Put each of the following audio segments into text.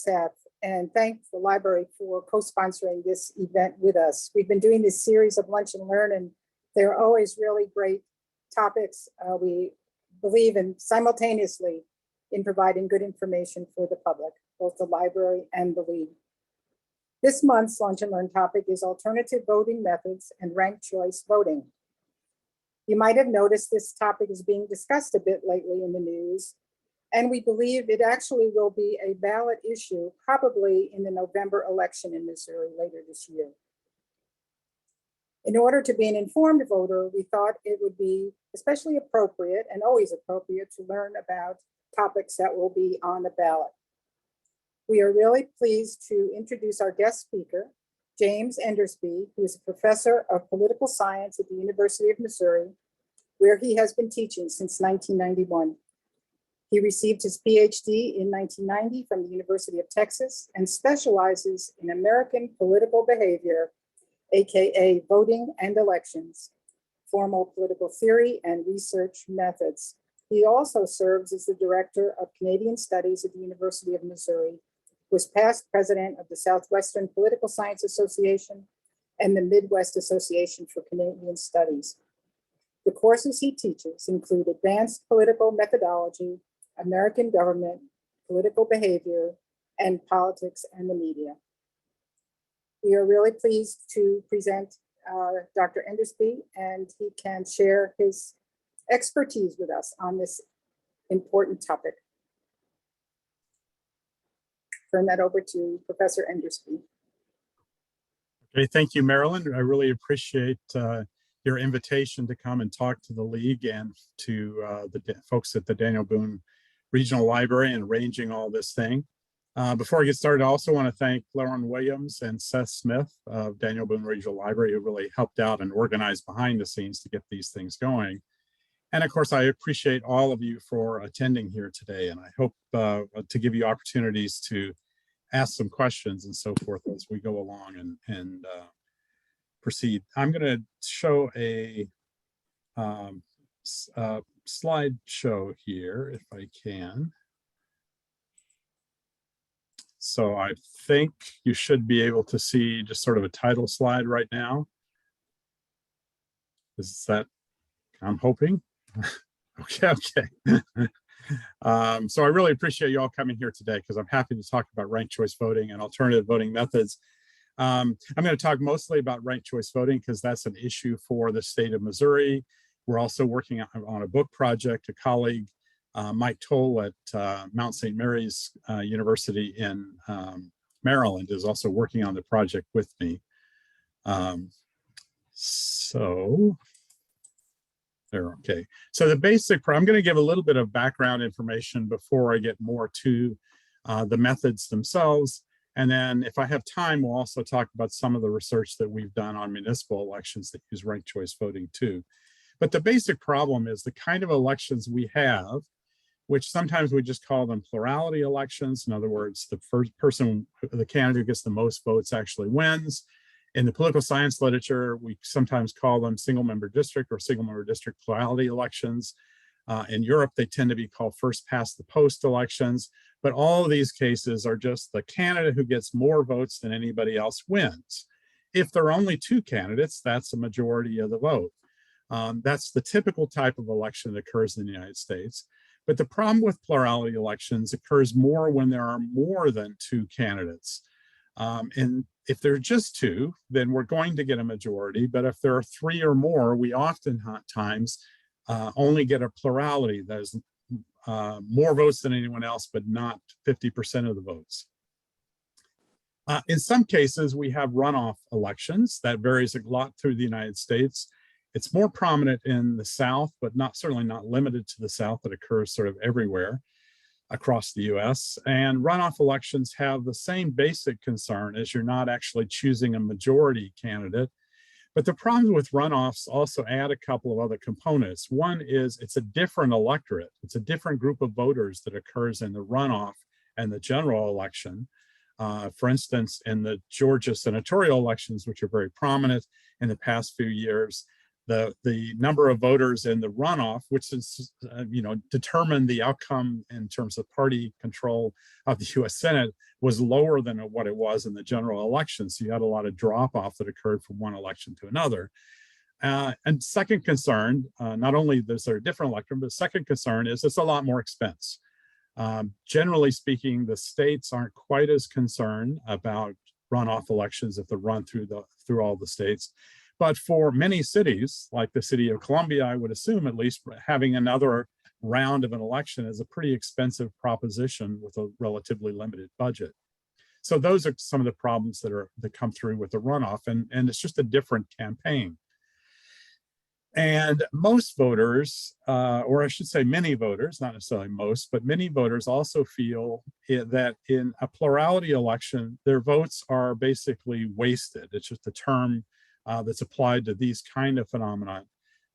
Seth, and thank the library for co-sponsoring this event with us. We've been doing this series of Lunch and Learn, and they're always really great topics. We believe in simultaneously in providing good information for the public, both the library and the league. This month's Lunch and Learn topic is alternative voting methods and ranked choice voting. You might have noticed this topic is being discussed a bit lately in the news, and we believe it actually will be a ballot issue probably in the November election in Missouri later this year. In order to be an informed voter, we thought it would be especially appropriate and always appropriate to learn about topics that will be on the ballot. We are really pleased to introduce our guest speaker, James Endersby, who is a professor of political science at the University of Missouri, where he has been teaching since 1991. He received his PhD in 1990 from the University of Texas and specializes in American political behavior, AKA voting and elections, formal political theory and research methods. He also serves as the Director of Canadian Studies at the University of Missouri, was past president of the Southwestern Political Science Association and the Midwest Association for Canadian Studies. The courses he teaches include Advanced Political Methodology, American Government, Political Behavior, and Politics and the Media. We are really pleased to present Dr. Endersby, and he can share his expertise with us on this important topic. Turn that over to Professor Endersby. Okay, thank you, Marilyn. I really appreciate your invitation to come and talk to the League and to the folks at the Daniel Boone Regional Library and arranging all this thing. Before I get started, I also want to thank Lauren Williams and Seth Smith of Daniel Boone Regional Library, who really helped out and organized behind the scenes to get these things going. And of course, I appreciate all of you for attending here today, and I hope to give you opportunities to ask some questions and so forth as we go along and proceed. I'm going to show a slideshow here, if I can. So I think you should be able to see just sort of a title slide right now. Is that, I'm hoping. Okay. So I really appreciate you all coming here today because I'm happy to talk about ranked choice voting and alternative voting methods. I'm going to talk mostly about ranked choice voting because that's an issue for the state of Missouri. We're also working on a book project. A colleague, Mike Toll at Mount St. Mary's University in Maryland, is also working on the project with me. Okay. So the basic, I'm going to give a little bit of background information before I get more to the methods themselves. And then if I have time, we'll also talk about some of the research that we've done on municipal elections that use ranked choice voting too. But the basic problem is the kind of elections we have, which sometimes we just call them plurality elections. In other words, the first person, the candidate who gets the most votes actually wins. In the political science literature, we sometimes call them single member district or single member district plurality elections. In Europe, they tend to be called first past the post elections. But all of these cases are just the candidate who gets more votes than anybody else wins. If there are only two candidates, that's a majority of the vote. That's the typical type of election that occurs in the United States. But the problem with plurality elections occurs more when there are more than two candidates. And if there are just two, then we're going to get a majority. But if there are three or more, we oftentimes only get a plurality. That is more votes than anyone else, but not 50% of the votes. In some cases, we have runoff elections. That varies a lot through the United States. It's more prominent in the South, but certainly not limited to the South. It occurs sort of everywhere across the US. And runoff elections have the same basic concern as you're not actually choosing a majority candidate. But the problems with runoffs also add a couple of other components. One is it's a different electorate. It's a different group of voters that occurs in the runoff and the general election. For instance, in the Georgia senatorial elections, which are very prominent in the past few years, the number of voters in the runoff, which is, determined the outcome in terms of party control of the US Senate, was lower than what it was in the general election. So you had a lot of drop off that occurred from one election to another. And second concern, not only is there a different election, but second concern is it's a lot more expense. Generally speaking, the states aren't quite as concerned about runoff elections if they're run through all the states. But for many cities, like the city of Columbia, I would assume at least having another round of an election is a pretty expensive proposition with a relatively limited budget. So those are some of the problems that come through with the runoff, and it's just a different campaign. And most voters, or I should say many voters, not necessarily most, but many voters also feel that in a plurality election, their votes are basically wasted. It's just a term that's applied to these kind of phenomena.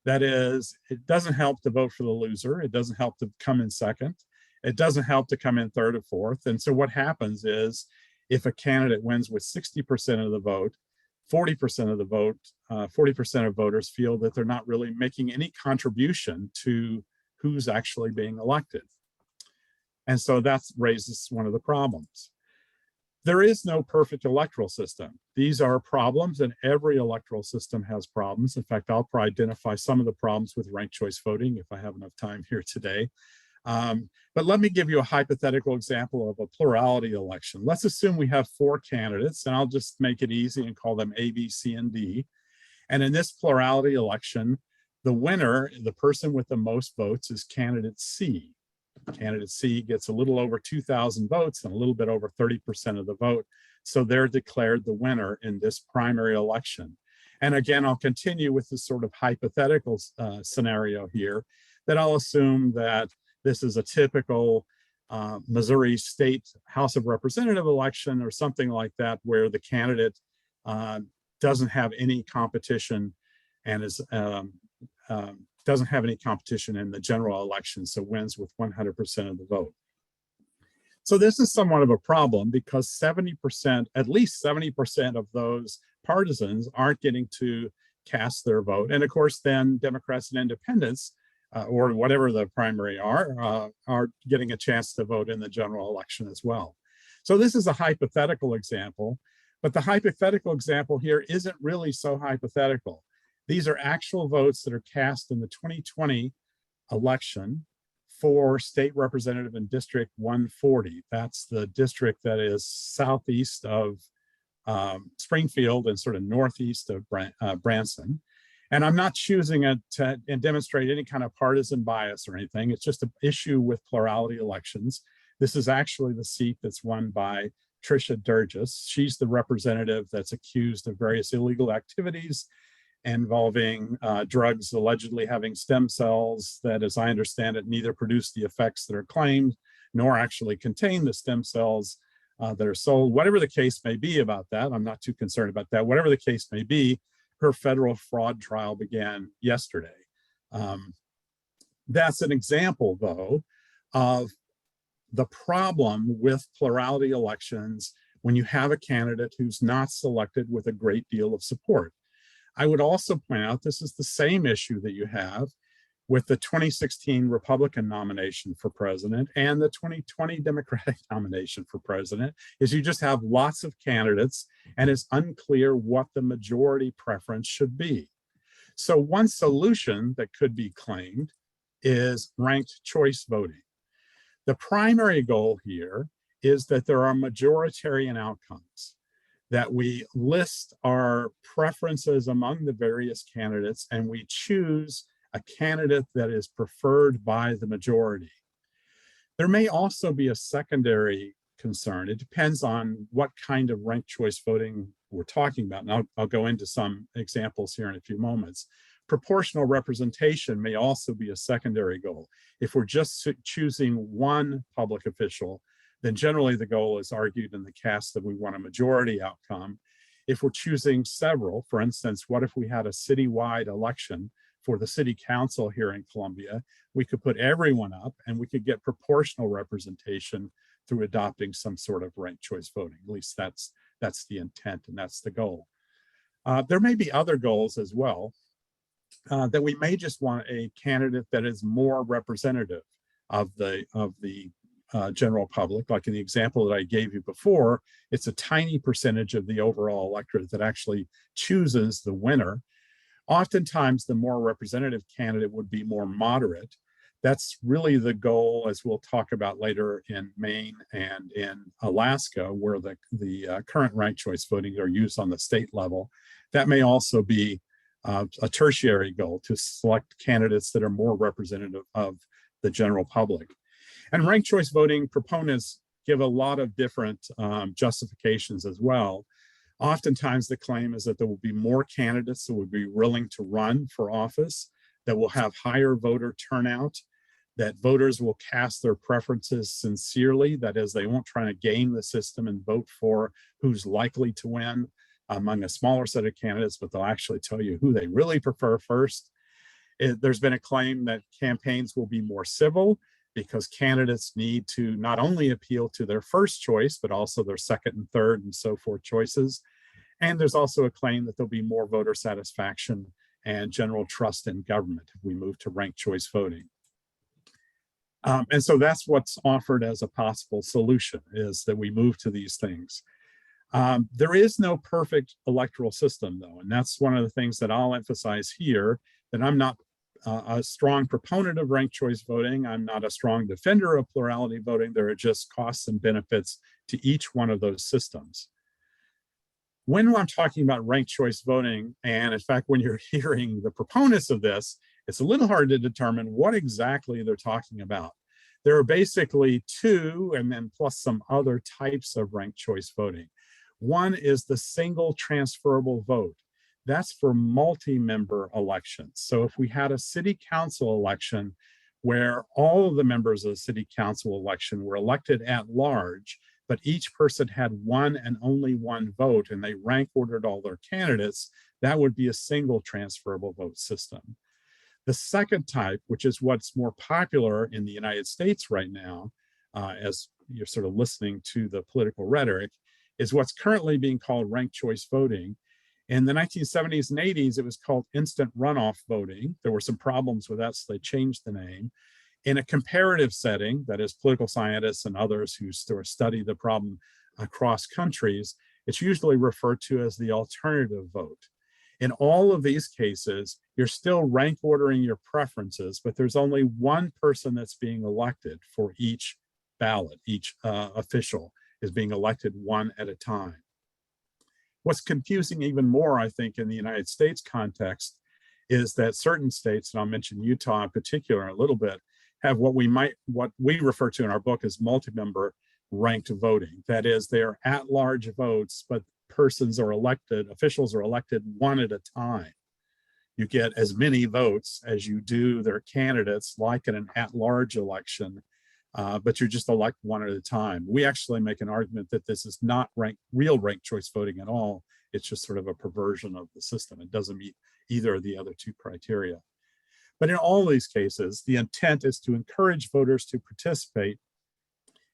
That is, it doesn't help to vote for the loser. It doesn't help to come in second. It doesn't help to come in third or fourth. And so what happens is if a candidate wins with 60% of the vote, 40% of the vote, 40% of voters feel that they're not really making any contribution to who's actually being elected. And so that raises one of the problems. There is no perfect electoral system. These are problems, and every electoral system has problems. In fact, I'll probably identify some of the problems with ranked choice voting if I have enough time here today. But let me give you a hypothetical example of a plurality election. Let's assume we have 4 candidates, and I'll just make it easy and call them A, B, C, and D. And in this plurality election, the winner, the person with the most votes, is candidate C. Candidate C gets a little over 2,000 votes and a little bit over 30% of the vote. So they're declared the winner in this primary election. And again, I'll continue with this sort of hypothetical scenario here, that I'll assume that this is a typical Missouri State House of Representative election or something like that, where the candidate doesn't have any competition and is doesn't have any competition in the general election, so wins with 100% of the vote. So this is somewhat of a problem because 70%, at least 70% of those partisans aren't getting to cast their vote. And of course, then Democrats and independents, or whatever the primary are getting a chance to vote in the general election as well. So this is a hypothetical example, but the hypothetical example here isn't really so hypothetical. These are actual votes that are cast in the 2020 election for state representative in District 140. That's the district that is southeast of Springfield and sort of northeast of Branson. And I'm not choosing it to demonstrate any kind of partisan bias or anything. It's just an issue with plurality elections. This is actually the seat that's won by Tricia Durgis. She's the representative that's accused of various illegal activities involving drugs allegedly having stem cells that, as I understand it, neither produce the effects that are claimed nor actually contain the stem cells that are sold. Whatever the case may be about that, I'm not too concerned about that. Whatever the case may be, her federal fraud trial began yesterday. That's an example, though, of the problem with plurality elections when you have a candidate who's not selected with a great deal of support. I would also point out this is the same issue that you have with the 2016 Republican nomination for president and the 2020 Democratic nomination for president, is you just have lots of candidates and it's unclear what the majority preference should be. So one solution that could be claimed is ranked choice voting. The primary goal here is that there are majoritarian outcomes, that we list our preferences among the various candidates and we choose a candidate that is preferred by the majority. There may also be a secondary concern. It depends on what kind of ranked choice voting we're talking about. And I'll go into some examples here in a few moments. Proportional representation may also be a secondary goal. If we're just choosing one public official, then generally the goal is argued in the cast that we want a majority outcome. If we're choosing several, for instance, what if we had a citywide election for the city council here in Columbia? We could put everyone up and we could get proportional representation through adopting some sort of ranked choice voting. At least that's the intent and that's the goal. There may be other goals as well. that we may just want a candidate that is more representative of the general public. Like in the example that I gave you before, it's a tiny percentage of the overall electorate that actually chooses the winner. Oftentimes, the more representative candidate would be more moderate. That's really the goal, as we'll talk about later, in Maine and in Alaska, where the current ranked choice voting are used on the state level. That may also be a tertiary goal, to select candidates that are more representative of the general public. And ranked choice voting proponents give a lot of different justifications as well. Oftentimes the claim is that there will be more candidates that will be willing to run for office, that will have higher voter turnout, that voters will cast their preferences sincerely, that is, they won't try to game the system and vote for who's likely to win among a smaller set of candidates, but they'll actually tell you who they really prefer first. There's been a claim that campaigns will be more civil because candidates need to not only appeal to their first choice, but also their second and third and so forth choices. And there's also a claim that there'll be more voter satisfaction and general trust in government if we move to ranked choice voting. And so that's what's offered as a possible solution, is that we move to these things. There is no perfect electoral system, though, and that's one of the things that I'll emphasize here, that I'm not a strong proponent of ranked choice voting. I'm not a strong defender of plurality voting. There are just costs and benefits to each one of those systems. When I'm talking about ranked choice voting, and in fact, when you're hearing the proponents of this, it's a little hard to determine what exactly they're talking about. There are basically two, and then plus some other types of ranked choice voting. One is the single transferable vote. That's for multi-member elections. So if we had a city council election where all of the members of the city council election were elected at large, but each person had one and only one vote, and they rank ordered all their candidates, that would be a single transferable vote system. The second type, which is what's more popular in the United States right now, as you're sort of listening to the political rhetoric, is what's currently being called ranked choice voting. In the 1970s and 80s, it was called instant runoff voting. There were some problems with that, so they changed the name. In a comparative setting, that is, political scientists and others who study the problem across countries, it's usually referred to as the alternative vote. In all of these cases, you're still rank ordering your preferences, but there's only one person that's being elected for each ballot. Each official is being elected one at a time. What's confusing even more, I think, in the United States context is that certain states, and I'll mention Utah in particular in a little bit, have what we refer to in our book as multi-member ranked voting. That is, they're at-large votes, but officials are elected one at a time. You get as many votes as you do their candidates, like in an at-large election, but you're just elect one at a time. We actually make an argument that this is not real ranked choice voting at all. It's just sort of a perversion of the system. It doesn't meet either of the other two criteria. But in all these cases, the intent is to encourage voters to participate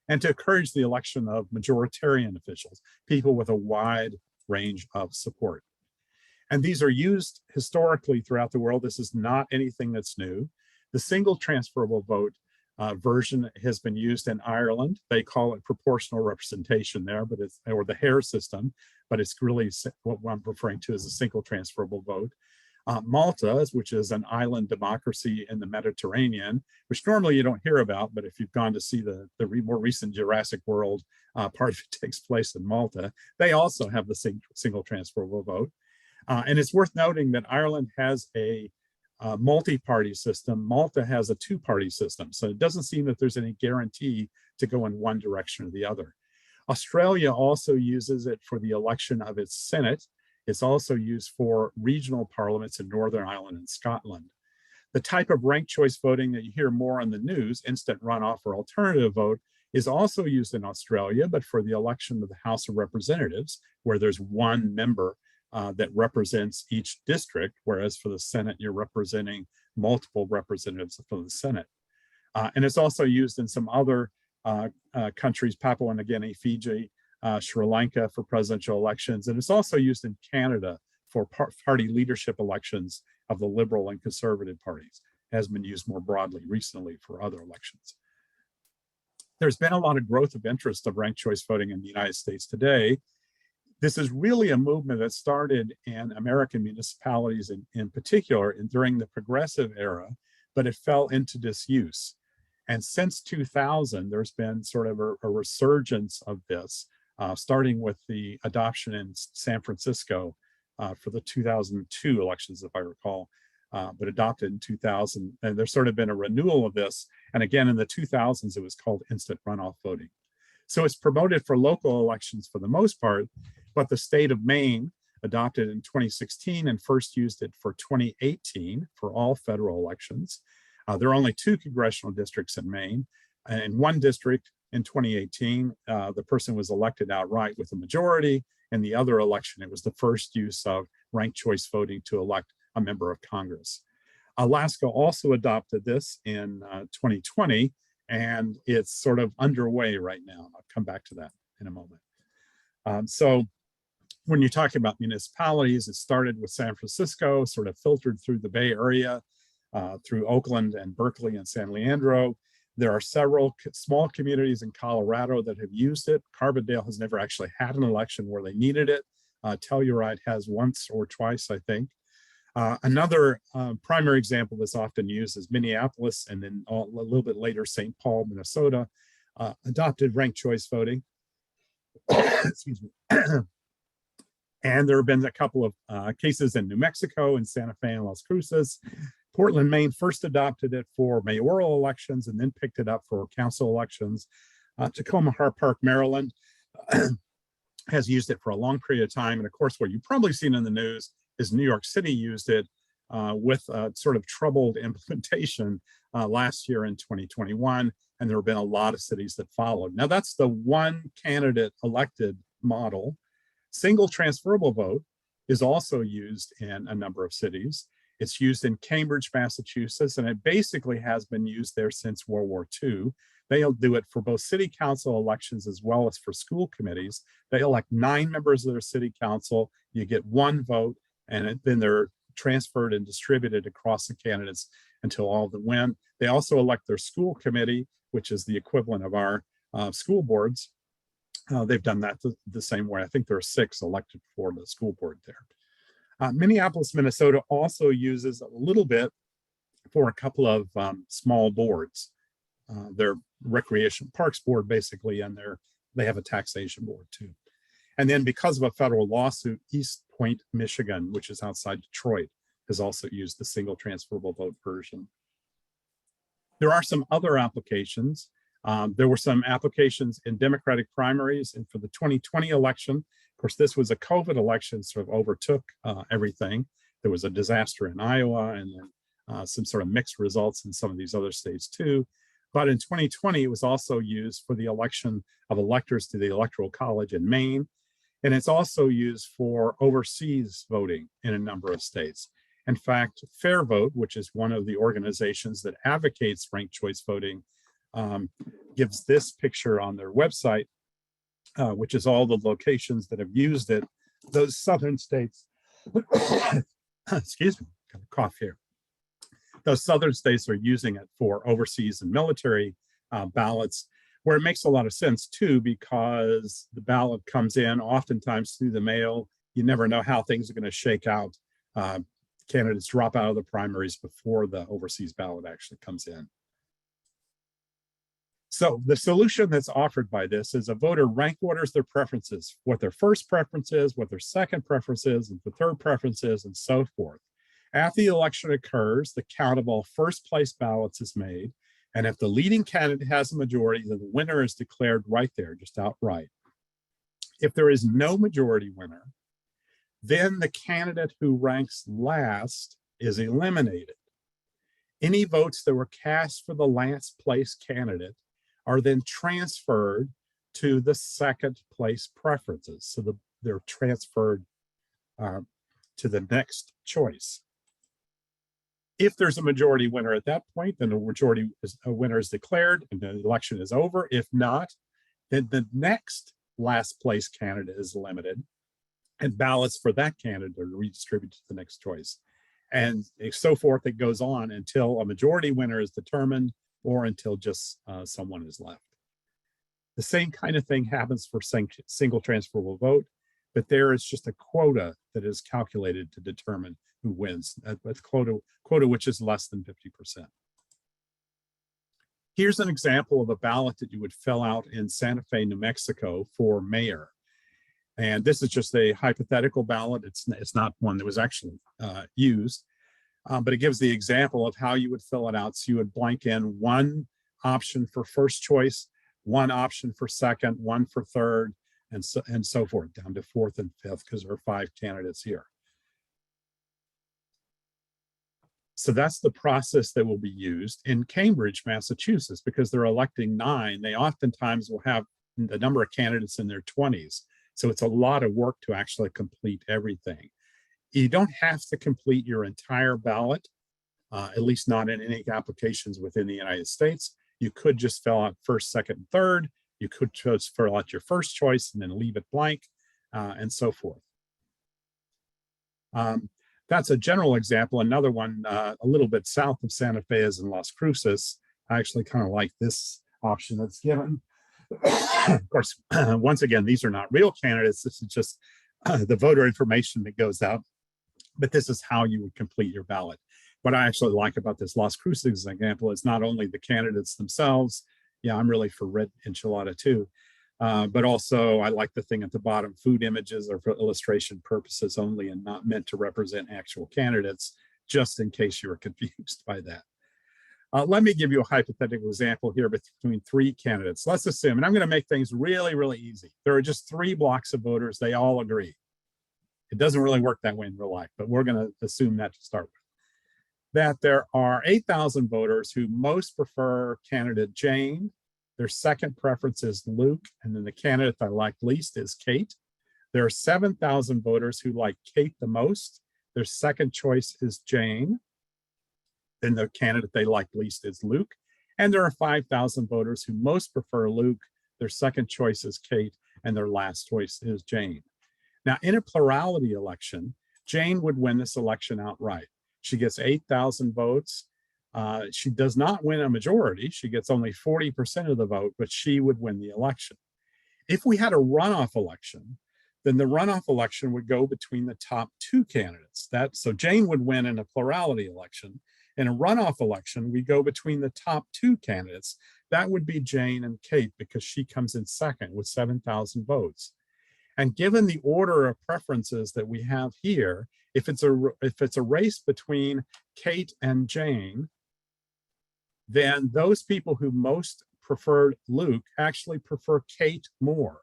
and to encourage the election of majoritarian officials, people with a wide range of support. And these are used historically throughout the world. This is not anything that's new. The single transferable vote version has been used in Ireland. They call it proportional representation there, but or the Hare system, but it's really what I'm referring to as a single transferable vote. Malta, which is an island democracy in the Mediterranean, which normally you don't hear about, but if you've gone to see the more recent Jurassic World, part of it takes place in Malta. They also have the single transferable vote. And it's worth noting that Ireland has a multi-party system. Malta has a two-party system. So it doesn't seem that there's any guarantee to go in one direction or the other. Australia also uses it for the election of its Senate. It's also used for regional parliaments in Northern Ireland and Scotland. The type of ranked choice voting that you hear more on the news, instant runoff or alternative vote, is also used in Australia, but for the election of the House of Representatives, where there's one member that represents each district, whereas for the Senate, you're representing multiple representatives for the Senate. And it's also used in some other countries, Papua New Guinea, Fiji, Sri Lanka for presidential elections. And it's also used in Canada for party leadership elections of the liberal and conservative parties. It has been used more broadly recently for other elections. There's been a lot of growth of interest of ranked choice voting in the United States today. This is really a movement that started in American municipalities in particular during the progressive era, but it fell into disuse. And since 2000, there's been sort of a resurgence of this, starting with the adoption in San Francisco for the 2002 elections, if I recall, but adopted in 2000. And there's sort of been a renewal of this. And again, in the 2000s, it was called instant runoff voting. So it's promoted for local elections for the most part, but the state of Maine adopted in 2016 and first used it for 2018 for all federal elections. There are only 2 congressional districts in Maine. In one district in 2018, the person was elected outright with a majority. In the other election, it was the first use of ranked choice voting to elect a member of Congress. Alaska also adopted this in 2020, and it's sort of underway right now. I'll come back to that in a moment. So when you're talking about municipalities, it started with San Francisco, sort of filtered through the Bay Area, through Oakland and Berkeley and San Leandro. There are several small communities in Colorado that have used it. Carbondale has never actually had an election where they needed it. Telluride has once or twice, I think. Another primary example that's often used is Minneapolis, and then a little bit later, St. Paul, Minnesota, adopted ranked choice voting. Excuse me. And there have been a couple of cases in New Mexico, in Santa Fe and Las Cruces. Portland, Maine first adopted it for mayoral elections and then picked it up for council elections. Tacoma Park, Maryland has used it for a long period of time. And of course, what you've probably seen in the news is New York City used it with a sort of troubled implementation last year in 2021. And there have been a lot of cities that followed. Now that's the one candidate elected model. Single transferable vote is also used in a number of cities. It's used in Cambridge, Massachusetts, and it basically has been used there since World War II. They'll do it for both city council elections as well as for school committees. They elect 9 members of their city council. You get 1 vote, and then they're transferred and distributed across the candidates until all of them win. They also elect their school committee, which is the equivalent of our school boards. They've done that the same way. I think there are 6 elected for the school board there. Minneapolis, Minnesota also uses a little bit for a couple of small boards. Their recreation parks board basically, and they have a taxation board too. And then because of a federal lawsuit, East Point, Michigan, which is outside Detroit, has also used the single transferable vote version. There are some other applications. There were some applications in Democratic primaries and for the 2020 election. Of course, this was a COVID election, sort of overtook everything. There was a disaster in Iowa and then some sort of mixed results in some of these other states too. But in 2020, it was also used for the election of electors to the Electoral College in Maine. And it's also used for overseas voting in a number of states. In fact, Fair Vote, which is one of the organizations that advocates ranked choice voting, gives this picture on their website, which is all the locations that have used it. Those southern states, excuse me, got a cough here. Those southern states are using it for overseas and military ballots, where it makes a lot of sense too, because the ballot comes in oftentimes through the mail. You never know how things are going to shake out. Candidates drop out of the primaries before the overseas ballot actually comes in. So the solution that's offered by this is a voter rank orders their preferences, what their first preference is, what their second preference is, and the third preference is, and so forth. After the election occurs, the count of all first place ballots is made. And if the leading candidate has a majority, then the winner is declared right there, just outright. If there is no majority winner, then the candidate who ranks last is eliminated. Any votes that were cast for the last place candidate are then transferred to the second place preferences. So they're transferred to the next choice. If there's a majority winner at that point, then a winner is declared and the election is over. If not, then the next last place candidate is limited and ballots for that candidate are redistributed to the next choice. and so forth. It goes on until a majority winner is determined or until just someone is left. The same kind of thing happens for single transferable vote, but there is just a quota that is calculated to determine who wins, with quota which is less than 50%. Here's an example of a ballot that you would fill out in Santa Fe, New Mexico for mayor. And this is just a hypothetical ballot. It's not one that was actually used, but it gives the example of how you would fill it out. So you would blank in one option for first choice, one option for second, one for third, and so forth, down to fourth and fifth, because there are 5 candidates here. So that's the process that will be used in Cambridge, Massachusetts, because they're electing 9. They oftentimes will have the number of candidates in their 20s. So it's a lot of work to actually complete everything. You don't have to complete your entire ballot, at least not in any applications within the United States. You could just fill out first, second, and third. You could just fill out your first choice and then leave it blank, and so forth. That's a general example. Another one a little bit south of Santa Fe is in Las Cruces. I actually kind of like this option that's given. Of course, once again, these are not real candidates. This is just the voter information that goes out, but this is how you would complete your ballot. What I actually like about this Las Cruces example is not only the candidates themselves. Yeah, I'm really for red enchilada too. But also I like the thing at the bottom, food images are for illustration purposes only and not meant to represent actual candidates, just in case you were confused by that. Let me give you a hypothetical example here between 3 candidates. Let's assume, and I'm going to make things really, really easy. There are just 3 blocks of voters. They all agree. It doesn't really work that way in real life, but we're going to assume that to start with. That there are 8,000 voters who most prefer candidate Jane. Their second preference is Luke, and then the candidate I like least is Kate. There are 7,000 voters who like Kate the most. Their second choice is Jane. Then the candidate they like least is Luke. And there are 5,000 voters who most prefer Luke. Their second choice is Kate, and their last choice is Jane. Now, in a plurality election, Jane would win this election outright. She gets 8,000 votes. She does not win a majority. She gets only 40% of the vote, but she would win the election. If we had a runoff election, then the runoff election would go between the top 2 candidates. So Jane would win in a plurality election. In a runoff election, we go between the top 2 candidates. That would be Jane and Kate, because she comes in second with 7,000 votes. And given the order of preferences that we have here, if it's a race between Kate and Jane, then those people who most preferred Luke actually prefer Kate more.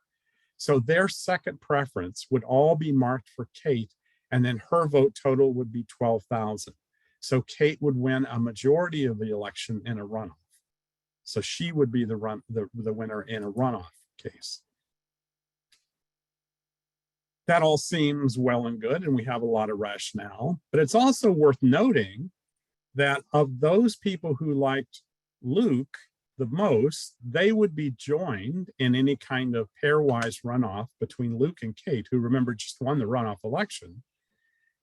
So their second preference would all be marked for Kate, and then her vote total would be 12,000. So Kate would win a majority of the election in a runoff. So she would be the winner in a runoff case. That all seems well and good, and we have a lot of rationale, but it's also worth noting that of those people who liked Luke the most, they would be joined in any kind of pairwise runoff between Luke and Kate, who, remember, just won the runoff election.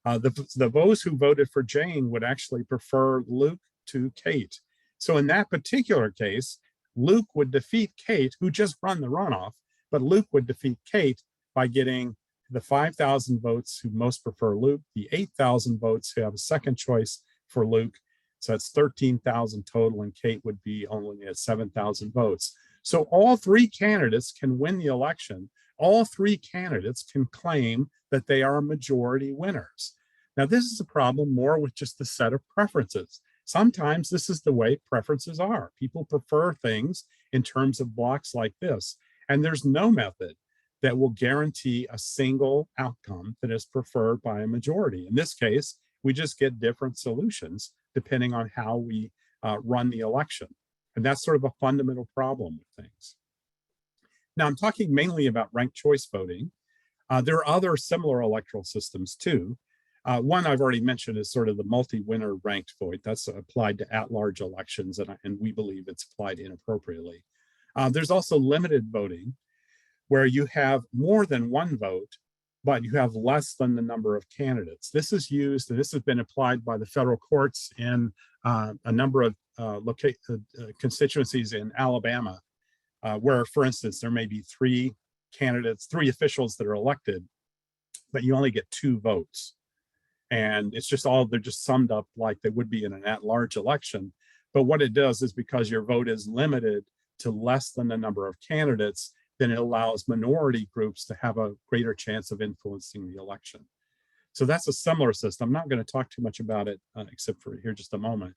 Those who voted for Jane would actually prefer Luke to Kate. So in that particular case, Luke would defeat Kate, who just won the runoff, but Luke would defeat Kate by getting the 5,000 votes who most prefer Luke, the 8,000 votes who have a second choice for Luke. So that's 13,000 total, and Kate would be only at 7,000 votes. So all 3 candidates can win the election. All 3 candidates can claim that they are majority winners. Now, this is a problem more with just the set of preferences. Sometimes this is the way preferences are. People prefer things in terms of blocks like this, and there's no method that will guarantee a single outcome that is preferred by a majority. In this case, we just get different solutions depending on how we run the election. And that's sort of a fundamental problem with things. Now, I'm talking mainly about ranked choice voting. There are other similar electoral systems too. One I've already mentioned is sort of the multi-winner ranked vote. That's applied to at-large elections, and we believe it's applied inappropriately. There's also limited voting, where you have more than one vote, but you have less than the number of candidates. This is used, and this has been applied by the federal courts in a number of constituencies in Alabama, where, for instance, there may be three candidates, three officials that are elected, but you only get 2 votes. And it's just all, they're just summed up like they would be in an at-large election. But what it does is, because your vote is limited to less than the number of candidates, then it allows minority groups to have a greater chance of influencing the election. So that's a similar system. I'm not going to talk too much about it, except for here just a moment.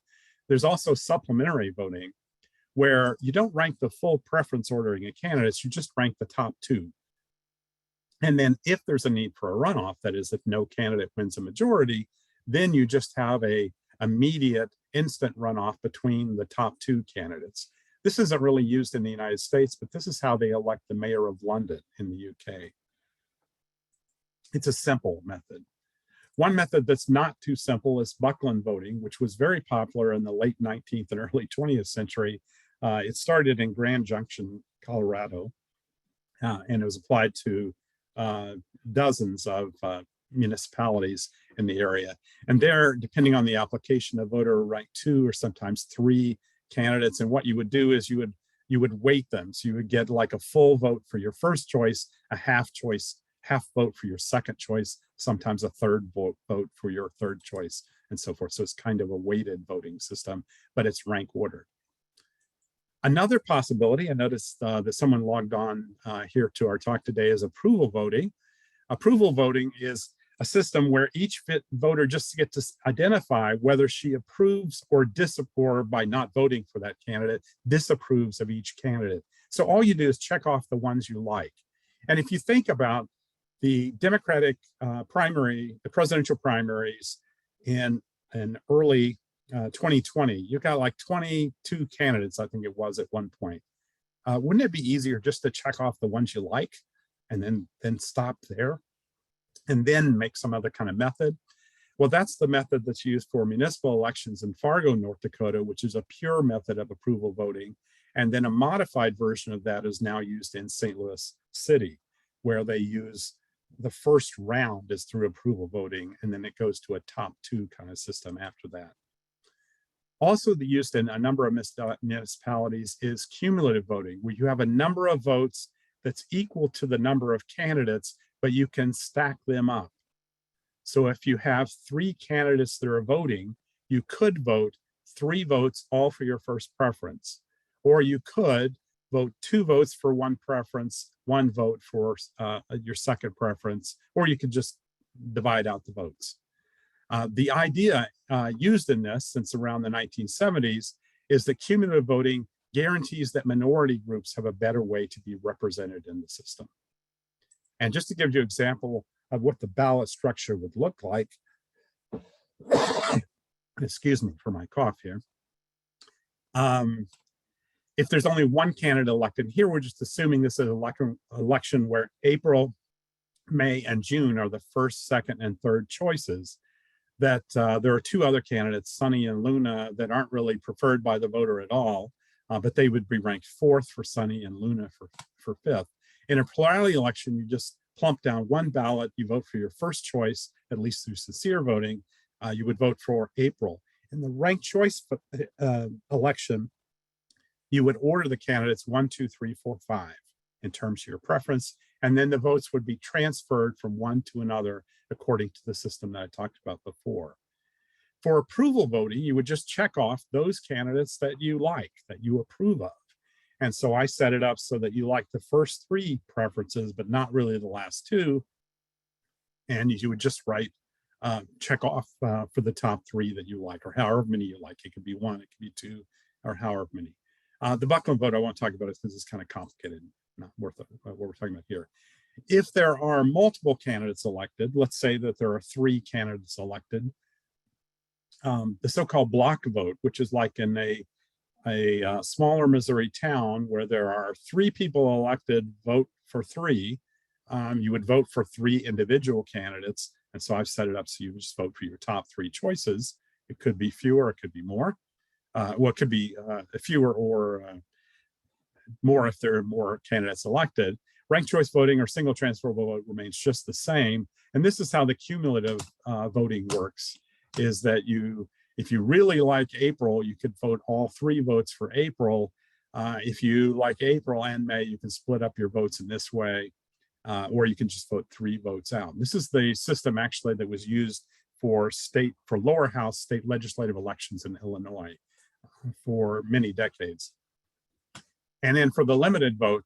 There's also supplementary voting, where you don't rank the full preference ordering of candidates, you just rank the top 2. And then if there's a need for a runoff, that is, if no candidate wins a majority, then you just have a immediate instant runoff between the top 2 candidates. This isn't really used in the United States, but this is how they elect the mayor of London in the UK. It's a simple method. One method that's not too simple is Buckland voting, which was very popular in the late 19th and early 20th century. It started in Grand Junction, Colorado, and it was applied to dozens of municipalities in the area. And there, depending on the application, a voter would rank 2 or sometimes 3 candidates. And what you would do is you would weight them. So you would get like a full vote for your first choice, a half vote for your second choice, sometimes a third vote for your third choice, and so forth. So it's kind of a weighted voting system, but it's rank ordered. Another possibility, I noticed that someone logged on here to our talk today, is approval voting. Approval voting is a system where each voter just gets to identify whether she approves or disapproves, by not voting for that candidate, disapproves of each candidate. So all you do is check off the ones you like. And if you think about the Democratic primary, the presidential primaries in early 2020, you got like 22 candidates, I think it was at one point. Wouldn't it be easier just to check off the ones you like and then stop there and then make some other kind of method? Well, that's the method that's used for municipal elections in Fargo, North Dakota, which is a pure method of approval voting. And then a modified version of that is now used in St. Louis City, where they use the first round is through approval voting, and then it goes to a top 2 kind of system after that. Also used in a number of municipalities is cumulative voting, where you have a number of votes that's equal to the number of candidates, but you can stack them up. So if you have 3 candidates that are voting, you could vote 3 votes all for your first preference, or you could vote 2 votes for one preference, 1 vote for your second preference, or you could just divide out the votes. The idea used in this since around the 1970s is that cumulative voting guarantees that minority groups have a better way to be represented in the system. And just to give you an example of what the ballot structure would look like, excuse me for my cough here. If there's only 1 candidate elected, here we're just assuming this is an election where April, May, and June are the first, second, and third choices, that there are 2 other candidates, Sunny and Luna, that aren't really preferred by the voter at all, but they would be ranked 4th for Sunny and Luna for 5th. In a plurality election, you just plump down 1 ballot, you vote for your first choice, at least through sincere voting, you would vote for April. In the ranked choice election, you would order the candidates 1, 2, 3, 4, 5 in terms of your preference, and then the votes would be transferred from one to another according to the system that I talked about before. For approval voting, you would just check off those candidates that you like, that you approve of. And so I set it up so that you like the first 3 preferences, but not really the last 2. And you would just write, check off for the top 3 that you like, or however many you like. It could be 1, it could be 2, or however many. The Buckland vote, I won't talk about it because it's kind of complicated, not worth what we're talking about here. If there are multiple candidates elected, let's say that there are 3 candidates elected, the so-called block vote, which is like in a smaller Missouri town where there are 3 people elected, vote for 3, you would vote for 3 individual candidates. And so I've set it up so you just vote for your top 3 choices. It could be fewer, it could be more. Well, it could be fewer or more if there are more candidates elected. Ranked choice voting or single transferable vote remains just the same. And this is how the cumulative voting works, is that if you really like April, you could vote all 3 votes for April. If you like April and May, you can split up your votes in this way, or you can just vote 3 votes out. This is the system actually that was used for lower house state legislative elections in Illinois for many decades. And then for the limited vote,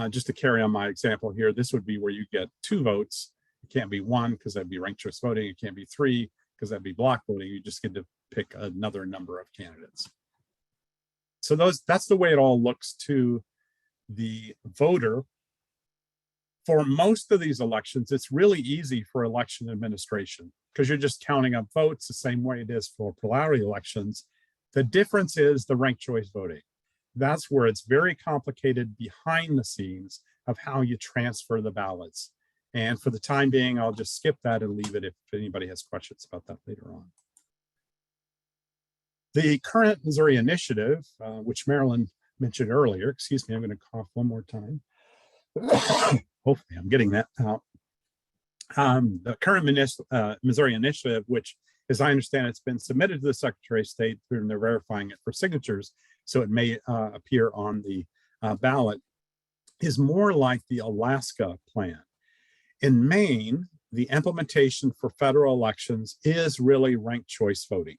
just to carry on my example here, this would be where you get 2 votes. It can't be 1 because that'd be ranked choice voting. It can't be 3 because that'd be block voting. You just get to pick another number of candidates. So that's the way it all looks to the voter. For most of these elections, it's really easy for election administration because you're just counting up votes the same way it is for plurality elections. The difference is the ranked choice voting. That's where it's very complicated behind the scenes of how you transfer the ballots. And for the time being, I'll just skip that and leave it if anybody has questions about that later on. The current Missouri initiative, which Marilyn mentioned earlier, excuse me, I'm going to cough one more time. Hopefully I'm getting that out. The current Missouri initiative, which, as I understand, it's been submitted to the Secretary of State, and they're verifying it for signatures, so it may appear on the ballot, is more like the Alaska plan. In Maine, the implementation for federal elections is really ranked choice voting.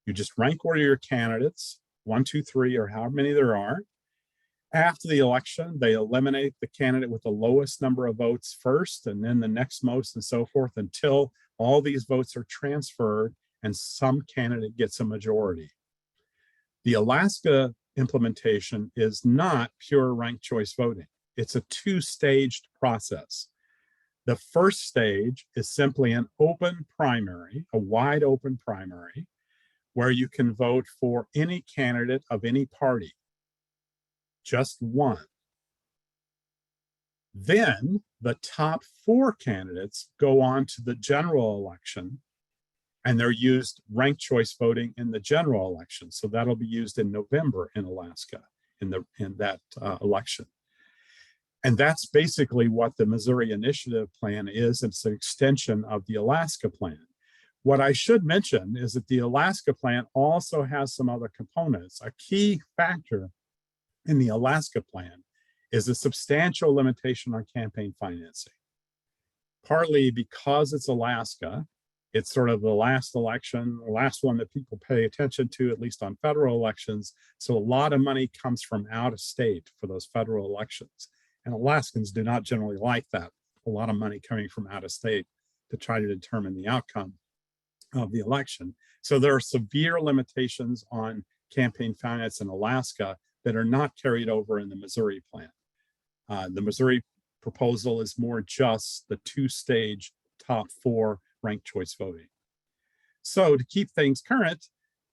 You just rank order your candidates, 1, 2, 3, or however many there are. After the election, they eliminate the candidate with the lowest number of votes first, and then the next most, and so forth, until all these votes are transferred and some candidate gets a majority. The Alaska implementation is not pure ranked choice voting. It's a 2-staged process. The first stage is simply an open primary, a wide open primary, where you can vote for any candidate of any party, just one. Then the top 4 candidates go on to the general election, and they're used ranked choice voting in the general election. So that'll be used in November in Alaska in that election. And that's basically what the Missouri Initiative Plan is. It's an extension of the Alaska plan. What I should mention is that the Alaska plan also has some other components. A key factor in the Alaska plan is a substantial limitation on campaign financing. Partly because it's Alaska, it's sort of the last election, the last one that people pay attention to, at least on federal elections. So a lot of money comes from out of state for those federal elections. And Alaskans do not generally like that, a lot of money coming from out of state to try to determine the outcome of the election. So there are severe limitations on campaign finance in Alaska that are not carried over in the Missouri plan. The Missouri proposal is more just the 2-stage top 4 ranked choice voting. So to keep things current,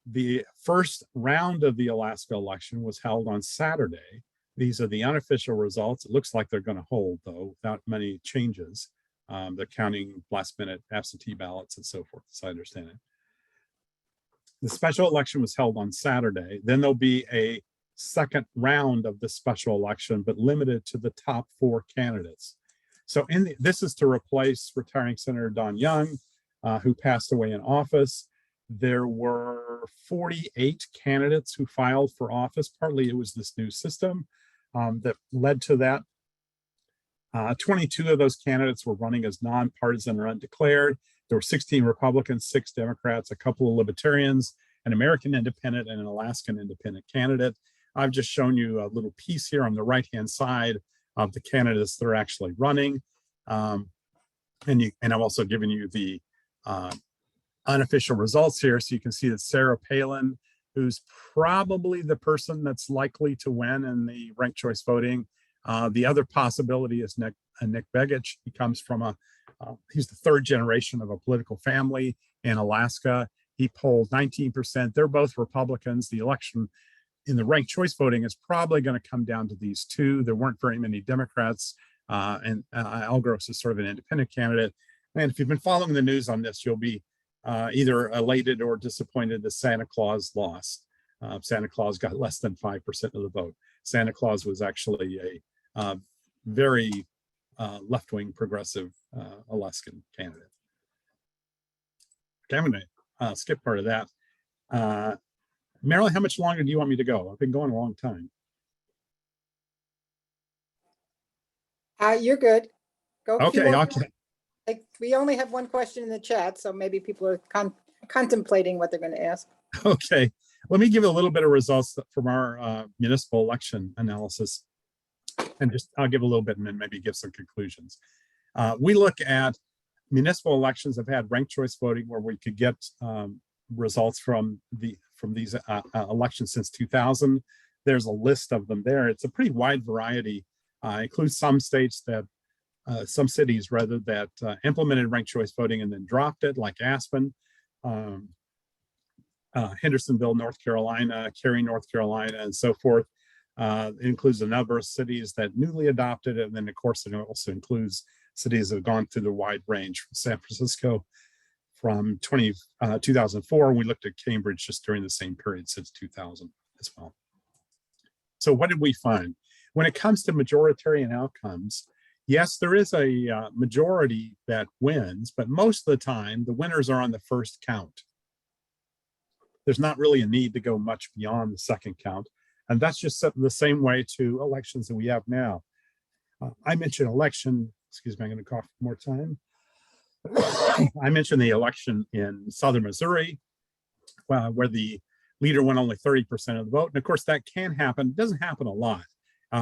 the first round of the Alaska election was held on Saturday. These are the unofficial results. It looks like they're going to hold, though, without many changes. They're counting last-minute absentee ballots and so forth, as I understand it. The special election was held on Saturday. Then there'll be a second round of the special election, but limited to the top 4 candidates. So this is to replace retiring Senator Don Young, who passed away in office. There were 48 candidates who filed for office. Partly it was this new system that led to that. 22 of those candidates were running as nonpartisan or undeclared. There were 16 Republicans, 6 Democrats, a couple of Libertarians, an American Independent, and an Alaskan Independent candidate. I've just shown you a little piece here on the right-hand side of the candidates that are actually running. And I've also given you the unofficial results here. So you can see that Sarah Palin, who's probably the person that's likely to win in the ranked choice voting. The other possibility is Nick Begich. He comes from he's the 3rd generation of a political family in Alaska. He polled 19%. They're both Republicans. The election in the ranked choice voting is probably going to come down to these 2. There weren't very many Democrats, and Al Gross is sort of an independent candidate. And if you've been following the news on this, you'll be either elated or disappointed that Santa Claus lost. Santa Claus got less than 5% of the vote. Santa Claus was actually a very left-wing progressive Alaskan candidate. Okay, I'm going to skip part of that. Marilyn, how much longer do you want me to go? I've been going a long time. You're good. Go. Keep Okay, on. okay. Like, we only have one question in the chat, so maybe people are contemplating what they're going to ask. Okay, let me give you a little bit of results from our municipal election analysis, and just I'll give a little bit and then maybe give some conclusions. We look at municipal elections have had ranked choice voting where we could get results from these elections since 2000. There's a list of them there. It's a pretty wide variety. Includes some states that some cities rather that implemented ranked choice voting and then dropped it, like Aspen, Hendersonville, North Carolina, Cary, North Carolina, and so forth. It includes a number of cities that newly adopted it, and then of course it also includes cities that have gone through the wide range from San Francisco from 2004. We looked at Cambridge just during the same period since 2000 as well. So what did we find? When it comes to majoritarian outcomes, yes, there is a majority that wins, but most of the time the winners are on the first count. There's not really a need to go much beyond the second count. And that's just the same way to elections that we have now. I mentioned election, excuse me, I'm going to cough more time. I mentioned the election in Southern Missouri, where the leader won only 30% of the vote. And of course, that can happen. It doesn't happen a lot.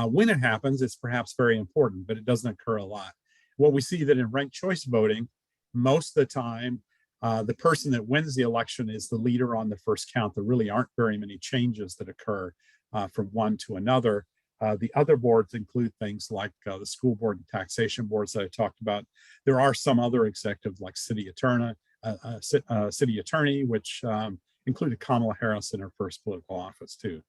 When it happens, it's perhaps very important, but it doesn't occur a lot. What we see that in ranked choice voting, most of the time, the person that wins the election is the leader on the first count. There really aren't very many changes that occur from one to another. The other boards include things like the school board and taxation boards that I talked about. There are some other executives like city attorney, which included Kamala Harris in her first political office too.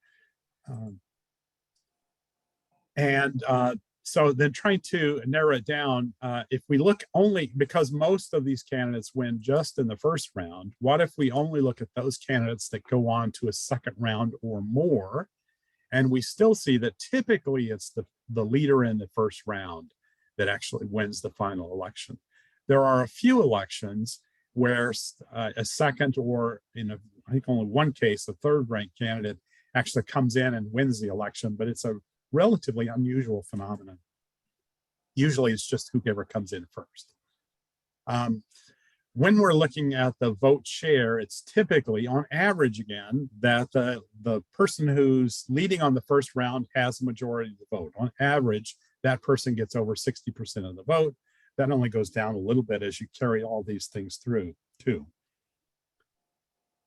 So then trying to narrow it down, if we look only, because most of these candidates win just in the first round, what if we only look at those candidates that go on to a second round or more? And we still see that typically it's the leader in the first round that actually wins the final election. There are a few elections where a second or I think only one case, a third ranked candidate actually comes in and wins the election, but it's a relatively unusual phenomenon. Usually it's just whoever comes in first. When we're looking at the vote share, it's typically on average again that the person who's leading on the first round has a majority of the vote. On average, that person gets over 60% of the vote. That only goes down a little bit as you carry all these things through too.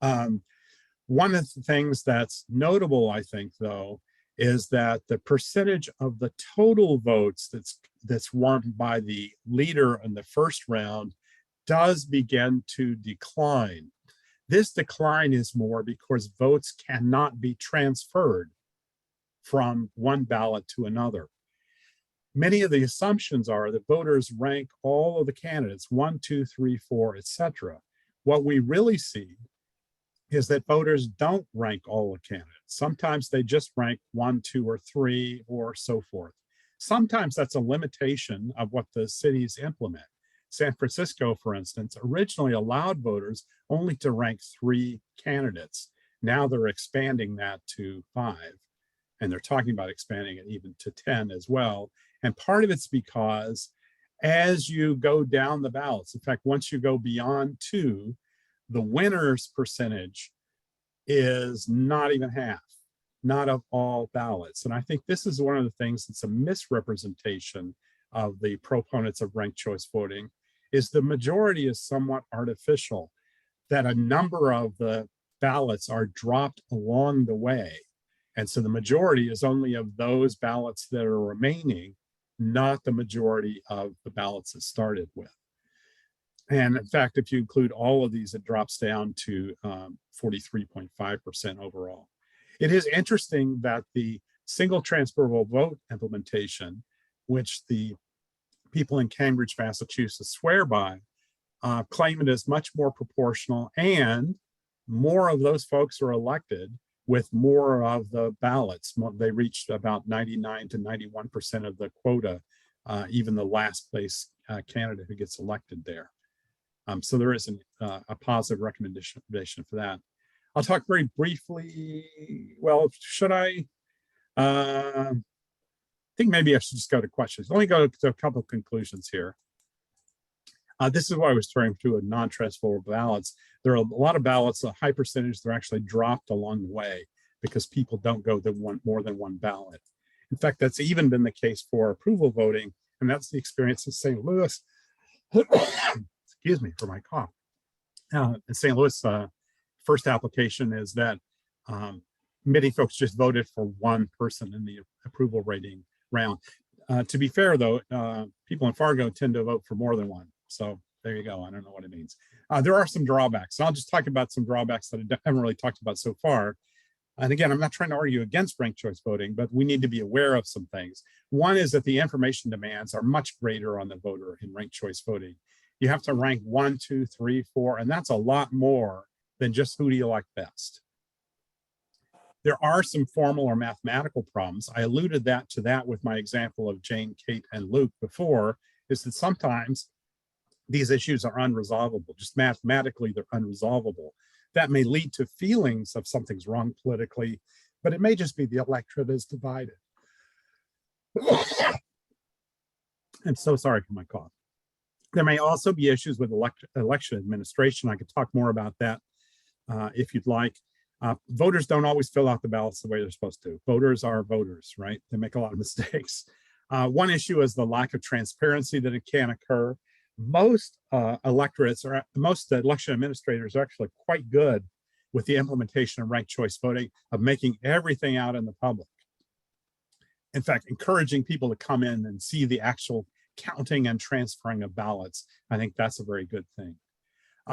One of the things that's notable, I think, though, is that the percentage of the total votes that's won by the leader in the first round does begin to decline. This decline is more because votes cannot be transferred from one ballot to another. Many of the assumptions are that voters rank all of the candidates, 1, 2, 3, 4, etc. What we really see is that voters don't rank all the candidates. Sometimes they just rank 1, 2, or 3, or so forth. Sometimes that's a limitation of what the cities implement. San Francisco, for instance, originally allowed voters only to rank 3 candidates. Now they're expanding that to 5, and they're talking about expanding it even to 10 as well. And part of it's because as you go down the ballots, in fact, once you go beyond 2, the winner's percentage is not even half, not of all ballots. And I think this is one of the things that's a misrepresentation of the proponents of ranked choice voting, is the majority is somewhat artificial, that a number of the ballots are dropped along the way. And so the majority is only of those ballots that are remaining, not the majority of the ballots it started with. And in fact, if you include all of these, it drops down to 43.5% overall. It is interesting that the single transferable vote implementation, which the people in Cambridge, Massachusetts swear by, claim it is much more proportional, and more of those folks are elected with more of the ballots. They reached about 99 to 91% of the quota even the last place candidate who gets elected there. So there is a positive recommendation for that. I'll talk very briefly. Well, should I? I think maybe I should just go to questions. Let me go to a couple of conclusions here. This is what I was referring to a non-transferable ballots. There are a lot of ballots, a high percentage, they're actually dropped along the way because people don't go to more than one ballot. In fact, that's even been the case for approval voting, and that's the experience in St. Louis. Excuse me for my cough. In St. Louis, first application is that many folks just voted for one person in the approval rating round. To be fair, though, people in Fargo tend to vote for more than one. So there you go. I don't know what it means. There are some drawbacks. So I'll just talk about some drawbacks that I haven't really talked about so far. And again, I'm not trying to argue against ranked choice voting, but we need to be aware of some things. One is that the information demands are much greater on the voter in ranked choice voting. You have to rank 1, 2, 3, 4, and that's a lot more than just who do you like best. There are some formal or mathematical problems. I alluded to that with my example of Jane, Kate, and Luke before, is that sometimes these issues are unresolvable. Just mathematically, they're unresolvable. That may lead to feelings of something's wrong politically, but it may just be the electorate is divided. I'm so sorry for my cough. There may also be issues with election administration. I could talk more about that if you'd like. Voters don't always fill out the ballots the way they're supposed to. Voters are voters, right? They make a lot of mistakes. One issue is the lack of transparency that it can occur. Most electorates or most election administrators are actually quite good with the implementation of ranked choice voting, of making everything out in the public. In fact, encouraging people to come in and see the actual counting and transferring of ballots. I think that's a very good thing.